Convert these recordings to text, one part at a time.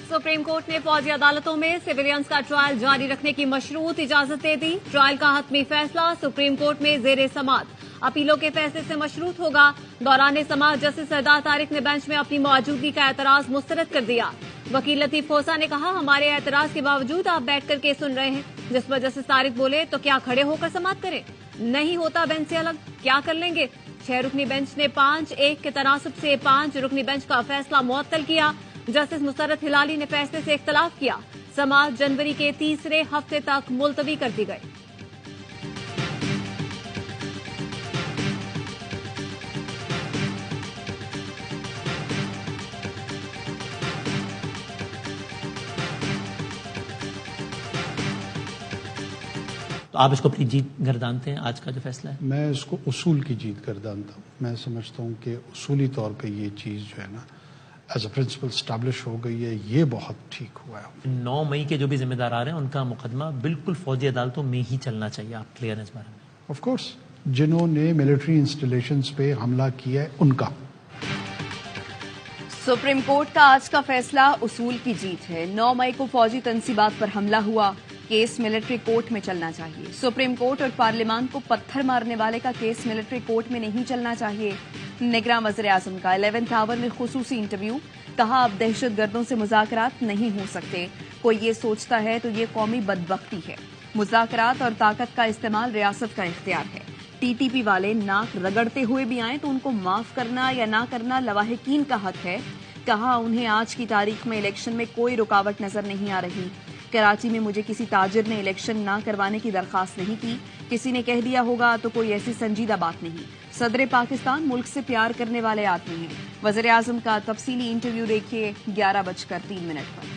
Supreme court ने फौजी अदालतों में सिविलियंस का ट्रायल जारी रखने की मशरूत इजाजत दे दी। ट्रायल का हतमी फैसला सुप्रीम कोर्ट में जेर समाअत, अपीलों के फैसले से मशरूत होगा। दौरान समाअत जस्टिस सरदार तारिक ने बेंच में अपनी मौजूदगी का एतराज मुस्तरद कर दिया। वकील लतीफ खोसा ने कहा, हमारे एतराज के बावजूद आप बैठकर केस सुन रहे हैं। जिस पर जस्टिस तारिक बोले, तो क्या खड़े होकर समाअत करें? नहीं होता बेंच से अलग, क्या कर लेंगे? 6 रुकनी बेंच ने 5-1 के तनासब से 5 रुकनी बेंच का फैसला मुअत्तल किया। जस्टिस मुसर्रत हिलाली ने फैसले से इख्तलाफ किया। समाअत जनवरी के तीसरे हफ्ते तक मुलतवी कर दी गई। तो आप इसको अपनी जीत गर्दानते हैं, आज का जो फैसला है? मैं इसको उसूल की जीत गर्दानता हूँ। मैं समझता हूँ कि उसूली तौर पे ये चीज़ जो है ना एज अ प्रिंसिपल स्टैब्लिश हो गई है, ये बहुत ठीक हुआ है। 9 मई के जो भी जिम्मेदार आ रहे हैं उनका मुकदमा बिल्कुल फौजी अदालतों में ही चलना चाहिए। आप क्लियर हैं इस बारे में? ऑफ कोर्स, जिन्होंने मिलिट्री इंस्टॉलेशंस पे हमला किया है उनका। सुप्रीम कोर्ट का आज का फैसला उसूल की जीत है। 9 मई को फौजी तंसीबात पर हमला हुआ, केस मिलिट्री कोर्ट में चलना चाहिए। सुप्रीम कोर्ट और पार्लियामान को पत्थर मारने वाले का केस मिलिट्री कोर्ट में नहीं चलना चाहिए। निगरान वज़ीर आज़म का 11th आवर में खुसूसी इंटरव्यू, कहा अब दहशतगर्दों से मुज़ाकरात नहीं हो सकते। कोई ये सोचता है तो ये कौमी बदबख्ती है। मुज़ाकरात और ताकत का इस्तेमाल रियासत का इख्तियार है। टीटीपी वाले नाक रगड़ते हुए भी आए तो उनको माफ करना या ना करना लवाहिकीन का हक है। कहा उन्हें आज की तारीख में इलेक्शन में कोई रुकावट नजर नहीं आ रही। कराची में मुझे किसी ताजिर ने इलेक्शन ना करवाने की दरखास्त नहीं की। किसी ने कह दिया होगा तो कोई ऐसी संजीदा बात नहीं। सदर पाकिस्तान मुल्क से प्यार करने वाले आदमी हैं। वज़ीर आज़म का तफसीली इंटरव्यू देखिए 11:03 पर।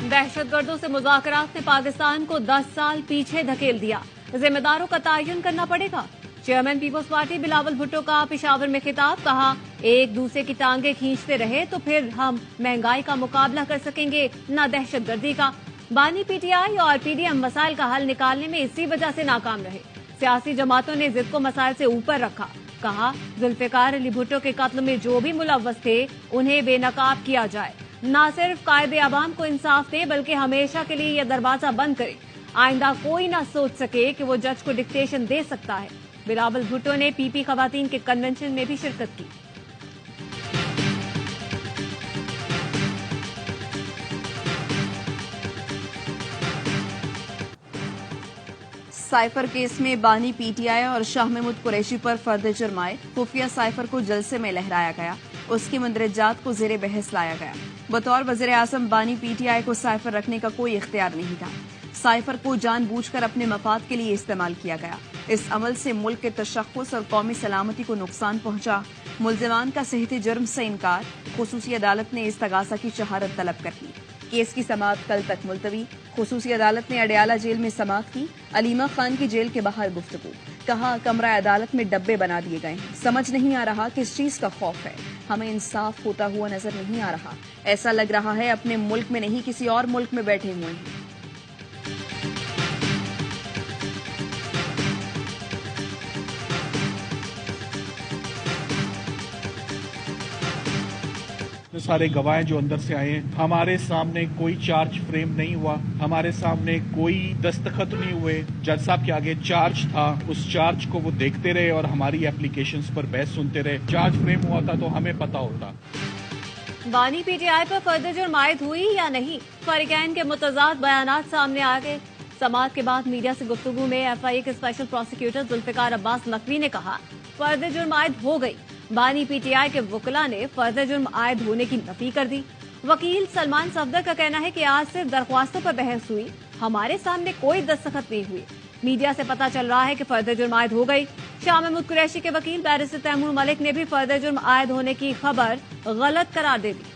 दहशतगर्दों से मुज़ाकरात ने पाकिस्तान को 10 साल पीछे धकेल दिया। जिम्मेदारों का तयन करना पड़ेगा। Chairman Peoples Party Bilawal Bhutto का पेशावर में खिताब, कहा एक दूसरे की टांगे खींचते रहे तो फिर हम महंगाई का मुकाबला कर सकेंगे, न दहशतगर्दी का। बानी पीटीआई और पीडीएम मसाइल का हल निकालने में इसी वजह से नाकाम रहे। सियासी जमातों ने जिद को मसाइल से ऊपर रखा। कहा जुल्फिकार अली भुट्टो के कत्ल में जो भी मुलव्वस थे उन्हें बेनकाब किया जाए। न सिर्फ कायदे अवाम को इंसाफ दे बल्कि हमेशा के लिए यह दरवाजा बंद करे। आइंदा कोई न सोच सके कि वो जज को डिक्टेशन दे सकता है। बिलावल भुट्टो ने पीपी खवातीन के कन्वेंशन में भी शिरकत की। साइफर केस में बानी पीटीआई और शाह महमूद कुरैशी पर फर्द जुर्म आए। खुफिया साइफर को जलसे में लहराया गया, उसकी मंदरजात को जेरे बहस लाया गया। बतौर वज़ीर आज़म बानी पीटीआई को साइफर रखने का कोई इख्तियार नहीं था। साइफर को जानबूझकर अपने मफाद के लिए इस्तेमाल किया गया। इस अमल से मुल्क के तशख्खुस और कौमी सलामती को नुकसान पहुंचा। मुल्ज़िमान का सेहते जुर्म से इनकार। खुसूसी अदालत ने इस्तगासा की शहादत तलब कर ली। केस की समाअत कल तक मुलतवी। खुसूसी अदालत ने अडयाला जेल में समाअत की। अलीमा खान की जेल के बाहर गुफ्तगू, कहा कमरा अदालत में डब्बे बना दिए गए हैं। समझ नहीं आ रहा किस चीज का खौफ है। हमें इंसाफ होता हुआ नजर नहीं आ रहा। ऐसा लग रहा है अपने मुल्क में नहीं किसी और मुल्क में बैठे हुए हैं। सारे गवाह जो अंदर से आए हैं, हमारे सामने कोई चार्ज फ्रेम नहीं हुआ, हमारे सामने कोई दस्तखत नहीं हुए। जज साहब के आगे चार्ज था, उस चार्ज को वो देखते रहे और हमारी एप्लीकेशंस पर बहस सुनते रहे। चार्ज फ्रेम हुआ था तो हमें पता होता। बानी पीटीआई पर फर्द जुर्म आयद हुई या नहीं, फरीकैन के मुतज़ाद बयानात सामने आ गए। समाअत के बाद मीडिया से गुफ्तगू में एफआईए के स्पेशल प्रोसिक्यूटर जुल्फिकार अब्बास नकवी ने कहा फर्द जुर्म आयद हो गई। बानी पीटीआई के वकला ने फर्द जुर्म आयद होने की नफी कर दी। वकील सलमान सफदर का कहना है कि आज सिर्फ दरख्वास्तों पर बहस हुई, हमारे सामने कोई दस्तखत नहीं हुई। मीडिया से पता चल रहा है कि फर्द जुर्म आयद हो गई। शाह महमूद कुरैशी के वकील बैरिस्टर तैमूर मलिक ने भी फर्द जुर्म आयद होने की खबर गलत करार दे दी।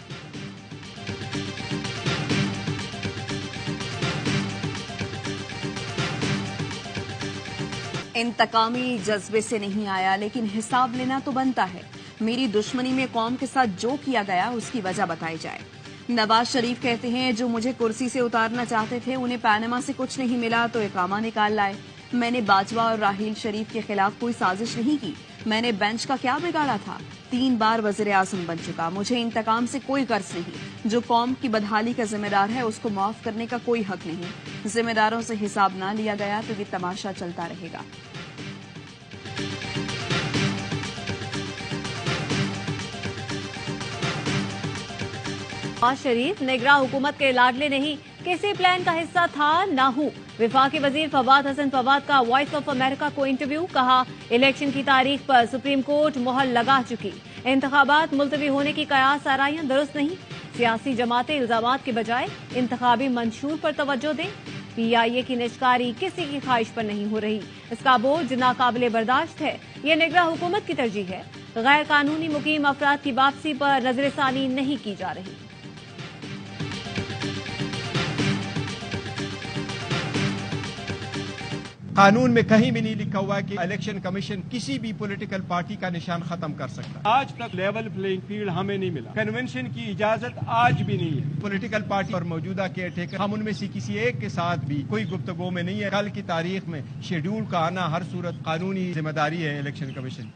इंतकामी जज्बे से नहीं आया, लेकिन हिसाब लेना तो बनता है। मेरी दुश्मनी में कौम के साथ जो किया गया उसकी वजह बताई जाए। نواز شریف کہتے ہیں جو مجھے کرسی سے اتارنا چاہتے تھے انہیں پاناما سے کچھ نہیں ملا تو اقامہ نکال لائے. میں نے باجوہ اور راحیل شریف کے خلاف کوئی سازش نہیں کی. میں نے بینچ کا کیا بگاڑا تھا؟ 3 بار وزیر اعظم بن چکا. مجھے انتقام سے کوئی غرض نہیں. جو قوم کی بدحالی کا ذمہ دار ہے اس کو معاف کرنے کا کوئی حق نہیں. ذمہ داروں سے حساب نہ لیا گیا تو یہ تماشا چلتا رہے گا. نواز شریف نگراں حکومت کے لاڈلے نہیں، کسی پلان کا حصہ تھا نہ ہوں. وفاقی وزیر فواد حسن فواد کا وائس آف امریکہ کو انٹرویو. کہا الیکشن کی تاریخ پر سپریم کورٹ مہر لگا چکی. انتخابات ملتوی ہونے کی قیاس آرائیاں درست نہیں. سیاسی جماعتیں الزامات کے بجائے انتخابی منشور پر توجہ دیں. PIA کی نجکاری کسی کی خواہش پر نہیں ہو رہی. اس کا بوجھ ناقابل برداشت ہے. یہ نگراں حکومت کی ترجیح ہے. غیر قانونی مقیم افراد کی واپسی پر نظر ثانی نہیں کی جا رہی. قانون میں کہیں بھی نہیں لکھا ہوا ہے کہ الیکشن کمیشن کسی بھی پولیٹیکل پارٹی کا نشان ختم کر سکتا. آج تک لیول پلینگ فیلڈ ہمیں نہیں ملا. کنونشن کی اجازت آج بھی نہیں ہے. پولیٹیکل پارٹی اور موجودہ کیئر ٹیکر ہم ان میں سے کسی ایک کے ساتھ بھی کوئی گفتگو میں نہیں ہے. کل کی تاریخ میں شیڈول کا آنا ہر صورت قانونی ذمہ داری ہے الیکشن کمیشن.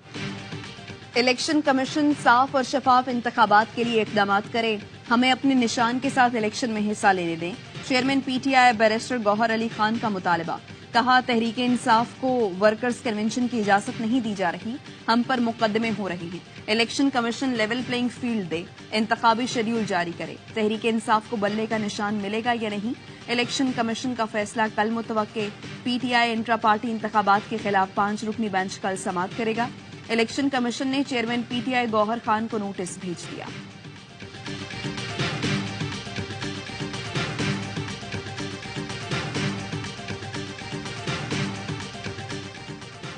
الیکشن کمیشن صاف اور شفاف انتخابات کے لیے اقدامات کرے. ہمیں اپنے نشان کے ساتھ الیکشن میں حصہ لینے دیں. چیئرمین PTI بیرسٹر گوہر علی خان کا مطالبہ. کہا تحریک انصاف کو ورکرز کنونشن کی اجازت نہیں دی جا رہی. ہم پر مقدمے ہو رہے ہیں. Election commission level playing field دے. انتخابی شیڈول جاری کرے. تحریک انصاف کو بلے کا نشان ملے گا یا نہیں؟ الیکشن کمیشن کا فیصلہ کل متوقع. PTI انٹرا پارٹی انتخابات کے خلاف 5 رکنی بینچ کل سماعت کرے گا. الیکشن کمیشن نے چیئرمین PTI گوہر خان کو نوٹس بھیج دیا.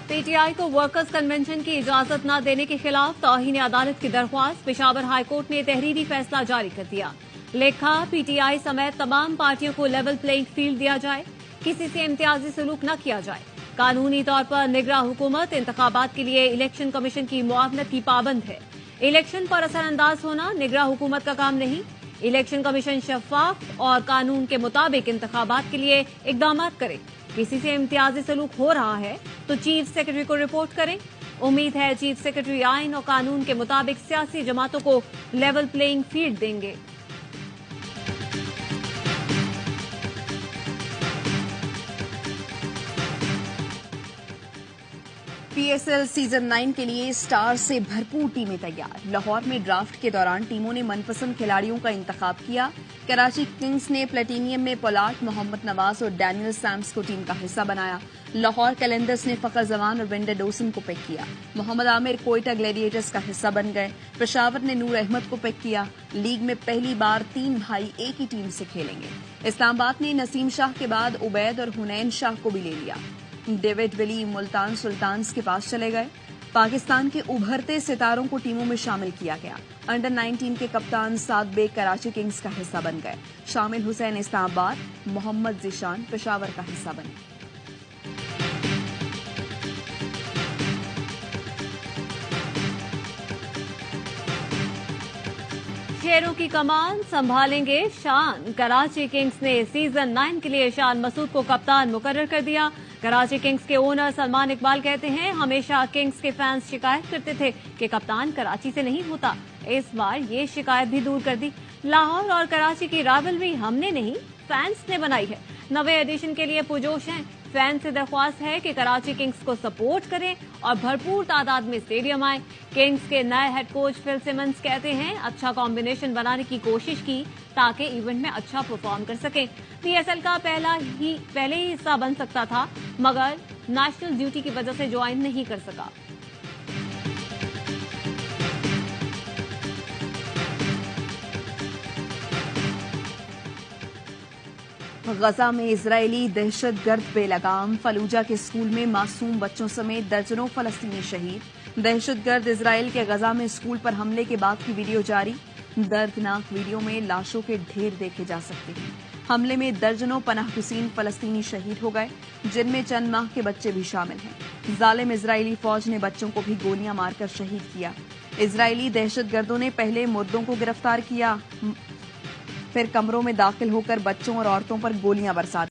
PTI کو ورکرز کنونشن کی اجازت نہ دینے کے خلاف توہین عدالت کی درخواست. پشاور ہائی کورٹ نے تحریری فیصلہ جاری کر دیا. لکھا PTI سمیت تمام پارٹیوں کو لیول پلینگ فیلڈ دیا جائے. کسی سے امتیازی سلوک نہ کیا جائے. قانونی طور پر نگراں حکومت انتخابات کے لیے الیکشن کمیشن کی معاونت کی پابند ہے. الیکشن پر اثر انداز ہونا نگراں حکومت کا کام نہیں. الیکشن کمیشن شفاف اور قانون کے مطابق انتخابات کے لیے اقدامات کرے. کسی سے امتیازی سلوک ہو رہا ہے تو چیف سیکرٹری کو رپورٹ کریں. امید ہے چیف سیکرٹری آئین اور قانون کے مطابق سیاسی جماعتوں کو لیول پلینگ فیلڈ دیں گے. PSL سیزن 9 کے لیے سٹار سے بھرپور ٹیمیں تیار. لاہور میں ڈرافٹ کے دوران ٹیموں نے من پسند کھلاڑیوں کا انتخاب کیا. کراچی کنگز نے پلیٹینیم میں پولاٹ، محمد نواز اور ڈینیل سیمس کو ٹیم کا حصہ بنایا. لاہور کیلنڈرز نے فخر زمان اور ونڈر ڈوسن کو پک کیا. محمد عامر کوئٹہ گلیڈیٹرز کا حصہ بن گئے. پشاور نے نور احمد کو پک کیا. لیگ میں پہلی بار 3 بھائی ایک ہی ٹیم سے کھیلیں گے. اسلام آباد نے نسیم شاہ کے بعد عبید اور حنین شاہ کو بھی لے لیا. ڈیوڈ ولی ملتان سلطانز کے پاس چلے گئے. پاکستان کے ابھرتے ستاروں کو ٹیموں میں شامل کیا گیا. انڈر 19 کے کپتان سعد بیگ کراچی کنگز کا حصہ بن گئے. شامل حسین اسلام آباد، محمد ذیشان پشاور کا حصہ بنے. شیروں کی کمان سنبھالیں گے شان. کراچی کنگز نے سیزن 9 کے لیے شان مسعود کو کپتان مقرر کر دیا. کراچی کنگز کے اونر سلمان اقبال کہتے ہیں ہمیشہ کنگز کے فینس شکایت کرتے تھے کہ کپتان کراچی سے نہیں ہوتا. اس بار یہ شکایت بھی دور کر دی. لاہور اور کراچی کی رائولری ہم نے نہیں فینس نے بنائی ہے. نوے ایڈیشن کے لیے پرجوش ہیں. فین سے درخواست ہے کہ کراچی کنگز کو سپورٹ کریں اور بھرپور تعداد میں اسٹیڈیم آئیں. کنگز کے نئے ہیڈ کوچ فل سیمنز کہتے ہیں اچھا کمبینیشن بنانے کی کوشش کی تاکہ ایونٹ میں اچھا پرفارم کر سکیں. PSL کا پہلے ہی حصہ بن سکتا تھا مگر نیشنل ڈیوٹی کی وجہ سے جوائن نہیں کر سکا. غزہ میں اسرائیلی دہشت گرد بے لگام. فلوجہ کے اسکول میں معصوم بچوں سمیت درجنوں فلسطینی شہید. دہشت گرد اسرائیل کے غزہ میں اسکول پر حملے کے بعد کی ویڈیو جاری. دردناک ویڈیو میں لاشوں کے ڈھیر دیکھے جا سکتے ہیں. حملے میں درجنوں پناہ گزین فلسطینی شہید ہو گئے جن میں چند ماہ کے بچے بھی شامل ہیں. ظالم اسرائیلی فوج نے بچوں کو بھی گولیاں مار کر شہید کیا. اسرائیلی دہشت گردوں نے پہلے مردوں کو گرفتار کیا फिर कमरों में दाखिल होकर बच्चों और औरतों पर गोलियां बरसा